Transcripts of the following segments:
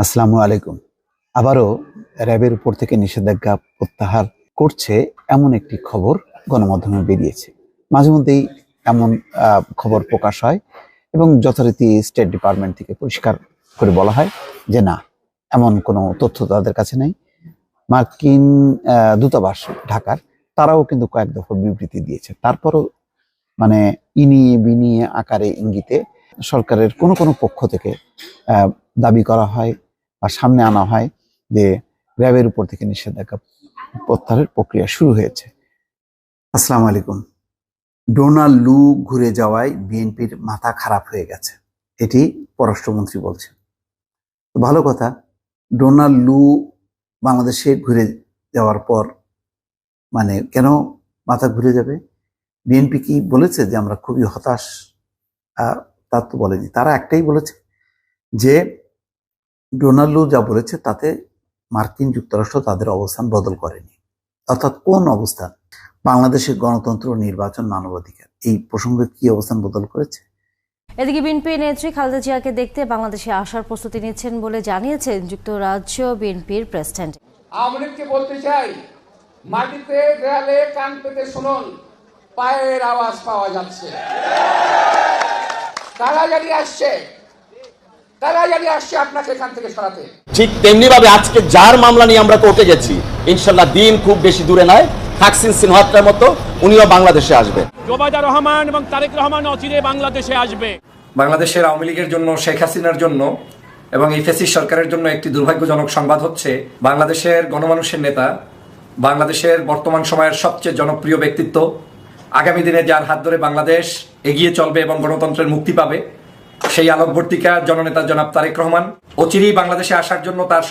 আসসালামু আলাইকুম। আবারও র্যাবের উপর থেকে নিষেধাজ্ঞা প্রত্যাহার করছে এমন একটি খবর গণমাধ্যমে বেরিয়েছে। মাঝে মধ্যেই এমন খবর প্রকাশ হয় এবং যথারীতি স্টেট ডিপার্টমেন্ট থেকে পরিষ্কার করে বলা হয় যে না, এমন কোনো তথ্য তাদের কাছে নেই। মার্কিন দূতাবাস ঢাকার তারাও কিন্তু কয়েক দফা বিবৃতি দিয়েছে। তারপরও মানে ইনিয়ে বিনিয়ে আকারে ইঙ্গিতে সরকারের কোনো কোনো পক্ষ থেকে দাবি করা হয় বা সামনে আনা হয় যে র্যাবের উপর থেকে নিষেধাজ্ঞা প্রত্যাহারের প্রক্রিয়া শুরু হয়েছে। আসসালামু আলাইকুম। ডোনাল্ড লু ঘুরে যাওয়ায় বিএনপির মাথা খারাপ হয়ে গেছে, এটি পররাষ্ট্রমন্ত্রী বলছেন। ভালো কথা, ডোনাল্ড লু বাংলাদেশে ঘুরে যাওয়ার পর কেন মাথা ঘুরে যাবে? বিএনপি কি বলেছে যে আমরা খুবই হতাশ? তা তো বলেনি। তারা একটাই বলেছে যে ডোনাল্ড লু যা বলেছে তাতে মার্কিন যুক্তরাষ্ট্র তাদের অবস্থান বদল করেনি। অর্থাৎ কোন অবস্থান? বাংলাদেশের গণতন্ত্র, নির্বাচন, মানবাধিকার, এই প্রসঙ্গে কি অবস্থান বদল করেছে? এদিকে বিএনপি নেত্রী খালেদা জিয়াকে দেখতে বাংলাদেশে আসার প্রস্তুতি নিচ্ছেন বলে জানিয়েছেন যুক্তরাজ্য বিএনপির প্রেসিডেন্ট। আওয়ামী লীগকে বলতে চাই, মাটিতে দেয়ালে কান পেতে শুনুন, পায়ের আওয়াজ পাওয়া যাচ্ছে। তারা জানি আসছে আপনাকে এখান থেকে সরাতে। ঠিক তেমনি ভাবে আজকে যার মামলা নিয়ে আমরা কোর্টে গেছি, ইনশাল্লাহ দিন খুব বেশি দূরে নয়, থাকসিন সিনহাটার মতো উনিও বাংলাদেশে আসবে। জোবায়দা রহমান এবং তারেক রহমান অচিরে বাংলাদেশে আসবে। বাংলাদেশের আওয়ামী লীগের জন্য, শেখ হাসিনার জন্য এবং এই ফ্যাসিস্ট সরকারের জন্য একটি দুর্ভাগ্যজনক সংবাদ হচ্ছে, বাংলাদেশের গণমানুষের নেতা, বাংলাদেশের বর্তমান সময়ের সবচেয়ে জনপ্রিয় ব্যক্তিত্ব, আগামী দিনে যার হাত ধরে বাংলাদেশ এগিয়ে চলবে এবং গণতন্ত্রের মুক্তি পাবে, সেই আলোকবর্তিকা জননেতা জনাব তারেক রহমান অচিরেই বাংলাদেশে আসার জন্য তার।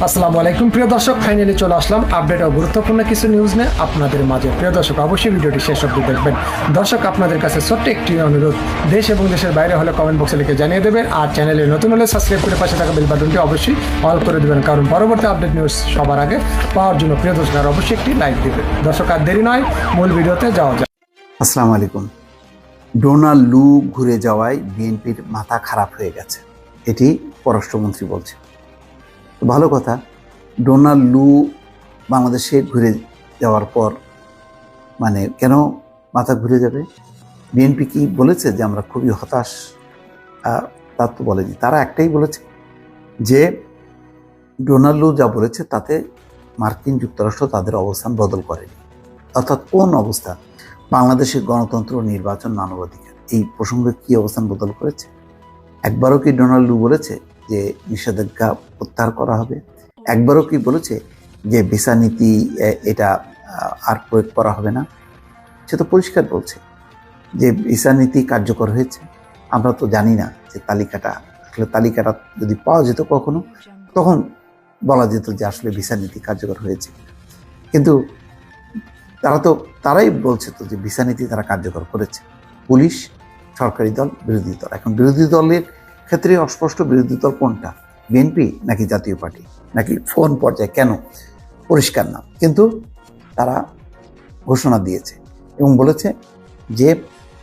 আসসালামু আলাইকুম প্রিয় দর্শক, ফাইনালি চলে আসলাম আপডেট ও গুরুত্বপূর্ণ কিছু নিউজ নিয়ে আপনাদের মাঝে। প্রিয় দর্শক, অবশ্যই ভিডিওটি শেষ অবধি দেখবেন। দর্শক, আপনাদের কাছে ছোট্ট একটি অনুরোধ, দেশ এবং দেশের বাইরে হলে কমেন্ট বক্সে লিখে জানিয়ে দেবেন, আর চ্যানেলে নতুন হলে সাবস্ক্রাইব করে পাশে থাকা বেল বাটনটি অবশ্যই অল করে দেবেন, কারণ পরবর্তী আপডেট নিউজ সবার আগে পাওয়ার জন্য প্রিয় দর্শক আর অবশ্যই একটি লাইক দেবেন। দর্শক, আর দেরি নয়, মূল ভিডিওতে যাওয়া যায়। আসসালামু আলাইকুম। ডোনাল্ড লু ঘুরে যাওয়ায় বিএনপির মাথা খারাপ হয়ে গেছে, এটি পররাষ্ট্রমন্ত্রী বলছেন। ভালো কথা, ডোনাল্ড লু বাংলাদেশে ঘুরে যাওয়ার পর কেন মাথা ঘুরে যাবে? বিএনপি কি বলেছে যে আমরা খুবই হতাশ? তা তো বলেনি। তারা একটাই বলেছে যে ডোনাল্ড লু যা বলেছে তাতে মার্কিন যুক্তরাষ্ট্র তাদের অবস্থান বদল করেনি। অর্থাৎ কোন অবস্থান? বাংলাদেশের গণতন্ত্র, নির্বাচন, মানবাধিকার, এই প্রসঙ্গে কি অবস্থান বদল করেছে? একবারও কি ডোনাল্ড লু বলেছে যে নিষেধাজ্ঞা প্রত্যাহার করা হবে? একবারও কি বলেছে যে ভিসা নীতি এটা আর প্রয়োগ করা হবে না? সে তো পরিষ্কার বলছে যে ভিসা নীতি কার্যকর হয়েছে। আমরা তো জানি না যে তালিকাটা যদি পাওয়া যেত কখনো, তখন বলা যেত যে আসলে ভিসা নীতি কার্যকর হয়েছে। কিন্তু তারাই বলছে তো যে ভিসা নীতি তারা কার্যকর করেছে। পুলিশ, সরকারি দল, বিরোধী দল। এখন বিরোধী দলের ক্ষেত্রে অস্পষ্ট বিরোধী দল কোনটা? বিএনপি নাকি জাতীয় পার্টি নাকি ফোন পর্যায়ে? কেন পরিষ্কার না, কিন্তু তারা ঘোষণা দিয়েছে এবং বলেছে যে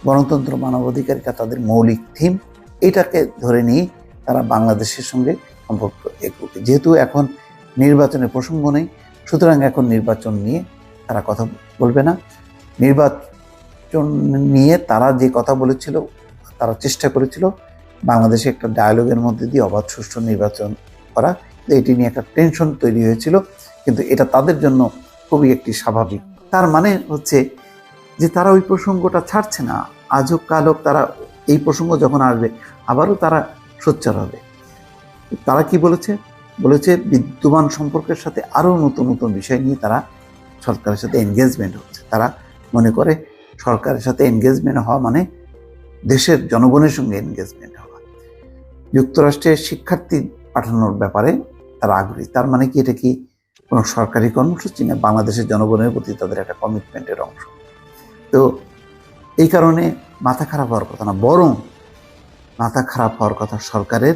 গণতন্ত্র, মানবাধিকারিতা তাদের মৌলিক থিম। এটাকে ধরে নিয়ে তারা বাংলাদেশের সঙ্গে সম্পর্ক এগোবে। যেহেতু এখন নির্বাচনের প্রসঙ্গ নেই, সুতরাং এখন নির্বাচন নিয়ে তারা কথা বলবে না। নির্বাচন নিয়ে তারা যে কথা বলেছিল, তারা চেষ্টা করেছিল বাংলাদেশে একটা ডায়ালগের মধ্যে দিয়ে অবাধ সুষ্ঠু নির্বাচন করা। এটি নিয়ে একটা টেনশন তৈরি হয়েছিল, কিন্তু এটা তাদের জন্য খুবই একটি স্বাভাবিক। তার মানে হচ্ছে যে তারা ওই প্রসঙ্গটা ছাড়ছে না। আজ হোক কাল হোক, তারা এই প্রসঙ্গ যখন আসবে আবারও তারা সোচ্চার হবে। তারা কি বলেছে? বিদ্যমান সম্পর্কের সাথে আরও নতুন নতুন বিষয় নিয়ে তারা সরকারের সাথে এনগেজমেন্ট হচ্ছে। তারা মনে করে সরকারের সাথে এনগেজমেন্ট হওয়া মানে দেশের জনগণের সঙ্গে এনগেজমেন্ট হওয়া। যুক্তরাষ্ট্রের শিক্ষার্থী পাঠানোর ব্যাপারে তারা আগ্রহী। তার মানে কি এটা কি কোনো সরকারি কর্মসূচি না বাংলাদেশের জনগণের প্রতি তাদের একটা কমিটমেন্টের অংশ? তো এই কারণে মাথা খারাপ হওয়ার কথা না, বরং মাথা খারাপ হওয়ার কথা সরকারের।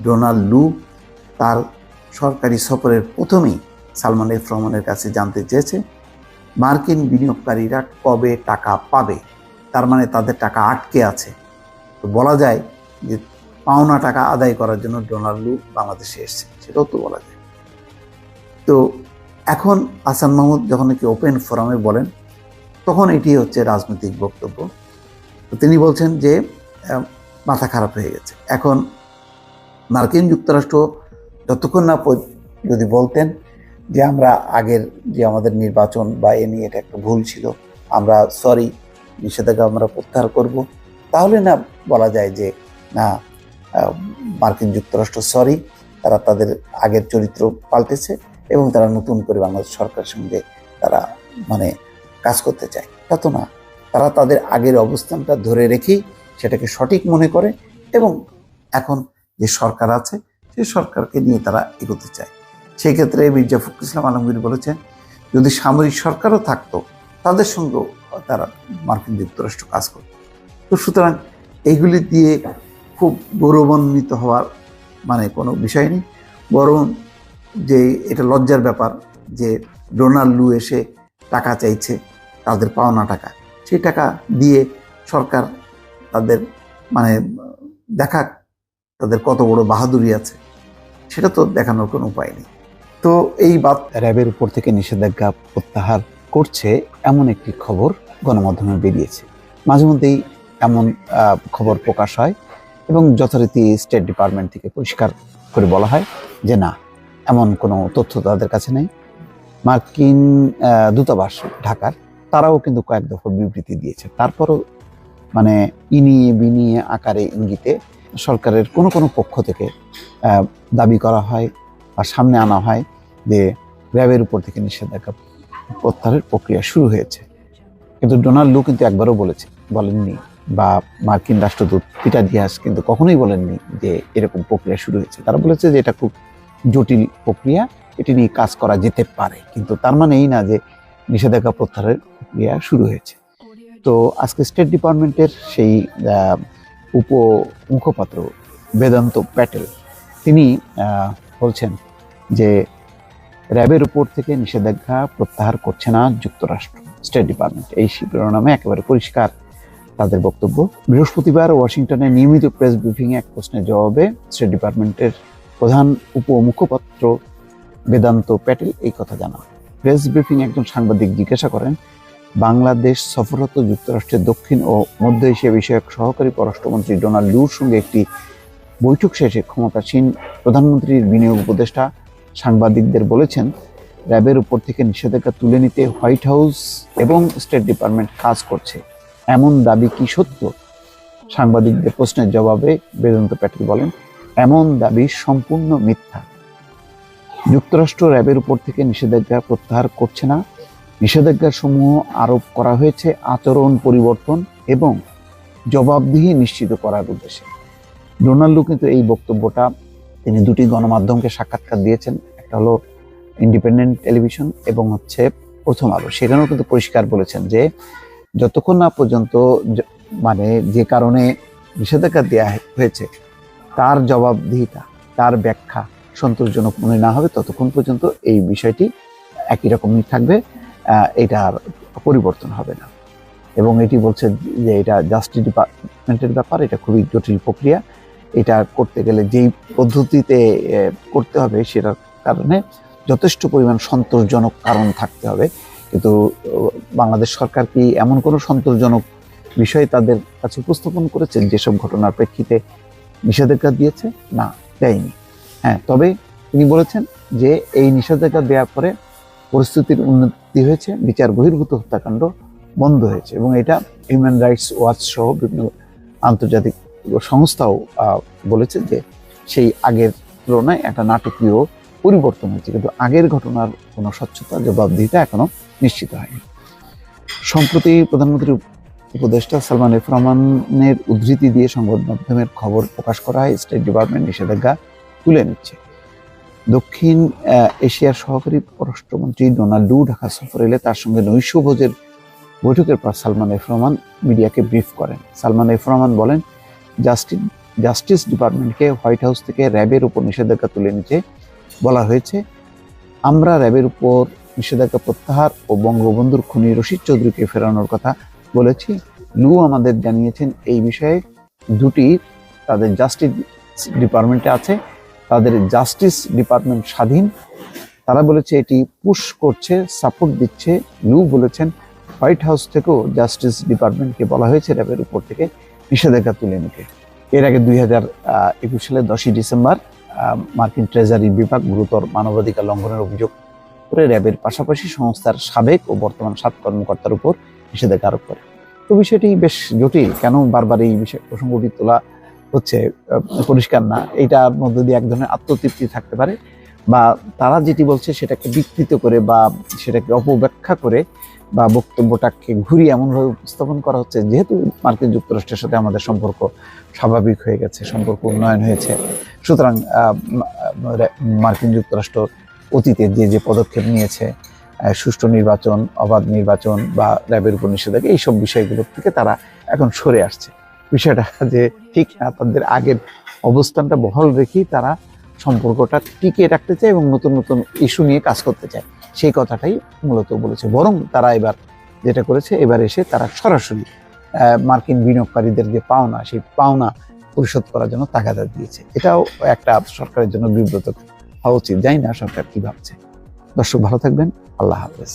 ডোনাল্ড লু তার সরকারি সফরের প্রথমেই সালমান এফ রহমানের কাছে জানতে চেয়েছে মার্কিন বিনিয়োগকারীরা কবে টাকা পাবে। তার মানে তাদের টাকা আটকে আছে। তো বলা যায় যে পাওনা টাকা আদায় করার জন্য ডোনাল্ড লু বাংলাদেশে এসেছে, সেটাও তো বলা যায়। তো এখন হাসান মাহমুদ যখন নাকি ওপেন ফোরামে বলেন, তখন এটি হচ্ছে রাজনৈতিক বক্তব্য। তো তিনি বলছেন যে মাথা খারাপ হয়ে গেছে। এখন মার্কিন যুক্তরাষ্ট্র যতক্ষণ না যদি বলতেন যে আমরা আগের যে আমাদের নির্বাচন বা এ নিয়ে এটা একটা ভুল ছিল, আমরা সরি, নিষেধাজ্ঞা আমরা প্রত্যাহার করব, তাহলে না বলা যায় যে না মার্কিন যুক্তরাষ্ট্র সরি, তারা তাদের আগের চরিত্র পাল্টেছে এবং তারা নতুন করে বাংলাদেশ সরকারের সঙ্গে তারা মানে কাজ করতে চায়। তা তো না, তারা তাদের আগের অবস্থানটা ধরে রেখেই সেটাকে সঠিক মনে করে এবং এখন যে সরকার আছে সেই সরকারকে নিয়ে তারা এগোতে চায়। সেই ক্ষেত্রে মির্জা ফখরুল ইসলাম আলমগীর বলেছেন, যদি সামরিক সরকারও থাকতো তাদের সঙ্গেও তারা মার্কিন যুক্তরাষ্ট্র কাজ করত। তো সুতরাং এইগুলি দিয়ে খুব গৌরবান্বিত হওয়ার মানে কোনো বিষয় নেই, বরং যে এটা লজ্জার ব্যাপার যে ডোনাল্ড লু এসে টাকা চাইছে, তাদের পাওনা টাকা, সেই টাকা দিয়ে সরকার তাদের মানে দেখাক তাদের কত বড় বাহাদুরি আছে, সেটা তো দেখানোর কোনো উপায় নেই। তো এই বাদ র্যাবের উপর থেকে নিষেধাজ্ঞা প্রত্যাহার করছে এমন একটি খবর গণমাধ্যমে বেরিয়েছে। মাঝে মধ্যেই এমন খবর প্রকাশ হয় এবং যথারীতি স্টেট ডিপার্টমেন্ট থেকে পরিষ্কার করে বলা হয় যে না, এমন কোনো তথ্য তাদের কাছে নেই। মার্কিন দূতাবাস ঢাকার তারাও কিন্তু কয়েক দফা বিবৃতি দিয়েছে। তারপরও মানে ইনিয়ে বিনিয়ে আকারে ইঙ্গিতে সরকারের কোনো কোনো পক্ষ থেকে দাবি করা হয় বা সামনে আনা হয় যে র্যাবের উপর থেকে নিষেধাজ্ঞা প্রত্যাহারের প্রক্রিয়া শুরু হয়েছে। কিন্তু ডোনাল্ড লু কিন্তু একবারও বলেননি বা মার্কিন রাষ্ট্রদূত পিটার ডিয়াস কিন্তু কখনোই বলেননি যে এরকম প্রক্রিয়া শুরু হয়েছে। তারা বলেছে যে এটা খুব জটিল প্রক্রিয়া, এটি নিয়ে কাজ করা যেতে পারে, কিন্তু তার মানে এই না যে নিষেধাজ্ঞা প্রত্যাহারের প্রক্রিয়া শুরু হয়েছে। তো আজকে স্টেট ডিপার্টমেন্টের সেই মুখপাত্র বেদান্ত প্যাটেল তিনি বলছেন যে র্যাবের উপর থেকে নিষেধাজ্ঞা প্রত্যাহার করছে না যুক্তরাষ্ট্র। স্টেট ডিপার্টমেন্ট এই শিরোনামে একেবারে পরিষ্কার তাদের বক্তব্য। বৃহস্পতিবার ওয়াশিংটনে নিয়মিত প্রেস ব্রিফিংয়ে এক প্রশ্নের জবাবে স্টেট ডিপার্টমেন্টের প্রধান উপমুখপাত্র বেদান্ত প্যাটেল এই কথা জানান। প্রেস ব্রিফিংয়ে একজন সাংবাদিক জিজ্ঞাসা করেন, বাংলাদেশ সফররত যুক্তরাষ্ট্রের দক্ষিণ ও মধ্য এশিয়া বিষয়ক সহকারী পররাষ্ট্রমন্ত্রী ডোনাল্ড লুর সঙ্গে একটি বৈঠক শেষে ক্ষমতাসীন প্রধানমন্ত্রীর বিনিয়োগ উপদেষ্টা সাংবাদিকদের বলেছেন, র্যাবের উপর থেকে নিষেধাজ্ঞা তুলে নিতে হোয়াইট হাউস এবং স্টেট ডিপার্টমেন্ট কাজ করছে, এমন দাবি কি সত্য? সাংবাদিকদের প্রশ্নের জবাবে বেদান্ত প্যাটেল বলেন, এমন দাবি সম্পূর্ণ মিথ্যা। যুক্তরাষ্ট্র র্যাবের উপর থেকে নিষেধাজ্ঞা প্রত্যাহার করছে না। নিষেধাজ্ঞার সমূহ আরোপ করা হয়েছে আচরণ পরিবর্তন এবং জবাবদিহি নিশ্চিত করার উদ্দেশ্যে। ডোনাল্ড লু কিন্তু এই বক্তব্যটা তিনি দুটি গণমাধ্যমকে সাক্ষাৎকার দিয়েছেন, একটা হলো ইন্ডিপেন্ডেন্ট টেলিভিশন এবং হচ্ছে প্রথম আলো। সেখানেও কিন্তু পরিষ্কার বলেছেন যে যতক্ষণ না পর্যন্ত মানে যে কারণে নিষেধাজ্ঞা দেওয়া হয়েছে তার জবাবদিহিতা, তার ব্যাখ্যা সন্তোষজনক মনে না হবে, ততক্ষণ পর্যন্ত এই বিষয়টি একই রকমই থাকবে, এটা আর পরিবর্তন হবে না। এবং এটি বলছে যে এটা জাস্টিস ডিপার্টমেন্টের ব্যাপার, এটা খুবই জটিল প্রক্রিয়া, এটা করতে গেলে যেই পদ্ধতিতে করতে হবে সেটার কারণে যথেষ্ট পরিমাণ সন্তোষজনক কারণ থাকতে হবে। কিন্তু বাংলাদেশ সরকার কি এমন কোনো সন্তোষজনক বিষয় তাদের কাছে উপস্থাপন করেছেন যেসব ঘটনার প্রেক্ষিতে নিষেধাজ্ঞা দিয়েছে? না, দেয়নি। হ্যাঁ, তবে তিনি বলেছেন যে এই নিষেধাজ্ঞা দেওয়ার পরে পরিস্থিতির উন্নতি হয়েছে, বিচার বহির্ভূত হত্যাকাণ্ড বন্ধ হয়েছে এবং এটা হিউম্যান রাইটস ওয়াচ সহ বিভিন্ন আন্তর্জাতিক সংস্থাও বলেছে যে সেই আগের তুলনায় একটা নাটকীয় পরিবর্তন হয়েছে, কিন্তু আগের ঘটনার কোনো স্বচ্ছতা জবাবদিহিতা এখনো নিশ্চিত হয়নি। সম্প্রতি প্রধানমন্ত্রী উপদেষ্টা সালমান এফ রহমানের উদ্ধৃতি দিয়ে সংবাদ মাধ্যমের খবর প্রকাশ করা হয় স্টেট ডিপার্টমেন্ট নিষেধাজ্ঞা তুলে নিচ্ছে। দক্ষিণ এশিয়ার সহকারী পররাষ্ট্রমন্ত্রী ডোনাল্ড লু ঢাকা সফর এলে তার সঙ্গে নৈশভোজের বৈঠকের পর সালমান এফ রহমান মিডিয়াকে ব্রিফ করেন। সালমান এফ রহমান বলেন, জাস্টিস ডিপার্টমেন্টকে হোয়াইট হাউস থেকে র্যাবের উপর নিষেধাজ্ঞা তুলে নিতে বলা হয়েছে। আমরা র্যাবের উপর নিষেধাজ্ঞা প্রত্যাহার ও বঙ্গবন্ধুর খুনি রশিদ চৌধুরীকে ফেরানোর কথা বলেছি। লু আমাদের জানিয়েছেন এই বিষয়ে দুটি তাদের জাস্টিস ডিপার্টমেন্টে আছে, তাদের জাস্টিস ডিপার্টমেন্ট স্বাধীন। তারা বলেছে এটি পুশ করছে, সাপোর্ট দিচ্ছে। লু বলেছেন হোয়াইট হাউস থেকেও জাস্টিস ডিপার্টমেন্টকে বলা হয়েছে র্যাবের উপর থেকে নিষেধাজ্ঞা তুলে নিতে। এর আগে 2021 সালের 10ই ডিসেম্বর মার্কিন ট্রেজারি বিভাগ গুরুতর মানবাধিকার লঙ্ঘনের অভিযোগ করে র্যাবের পাশাপাশি সংস্থার সাবেক ও বর্তমান 7 কর্মকর্তার উপর নিষেধাজ্ঞা আরোপ করে। তো বিষয়টি বেশ জটিল, কেন বারবার এই বিষয় প্রসঙ্গটি তোলা হচ্ছে পরিষ্কার না। এইটার মধ্যে দিয়ে এক ধরনের আত্মতৃপ্তি থাকতে পারে, বা তারা যেটি বলছে সেটাকে বিকৃত করে বা সেটাকে অপব্যাখ্যা করে বা বক্তব্যটাকে ঘুরিয়ে এমনভাবে উপস্থাপন করা হচ্ছে যেহেতু মার্কিন যুক্তরাষ্ট্রের সাথে আমাদের সম্পর্ক স্বাভাবিক হয়ে গেছে, সম্পর্ক উন্নয়ন হয়েছে, সুতরাং মার্কিন যুক্তরাষ্ট্র অতীতে যে পদক্ষেপ নিয়েছে, সুষ্ঠু নির্বাচন, অবাধ নির্বাচন বা র্যাবের উপর নিষেধাজ্ঞা, এইসব বিষয়গুলোর থেকে তারা এখন সরে আসছে। বিষয়টা যে ঠিক না, তাদের আগের অবস্থানটা বহাল রেখেই তারা সম্পর্কটা টিকিয়ে রাখতে চায় এবং নতুন নতুন ইস্যু নিয়ে কাজ করতে চায়, সেই কথাটাই মূলত বলেছে। বরং তারা এবার যেটা করেছে, এবার এসে তারা সরাসরি মার্কিন বিনিয়োগকারীদের যে পাওনা, সেই পাওনা পরিশোধ করার জন্য তাগাদা দিয়েছে। এটাও একটা সরকারের জন্য বিব্রত হওয়া উচিত। জানি না সরকার কি ভাবছে। দর্শক ভালো থাকবেন, আল্লাহ হাফেজ।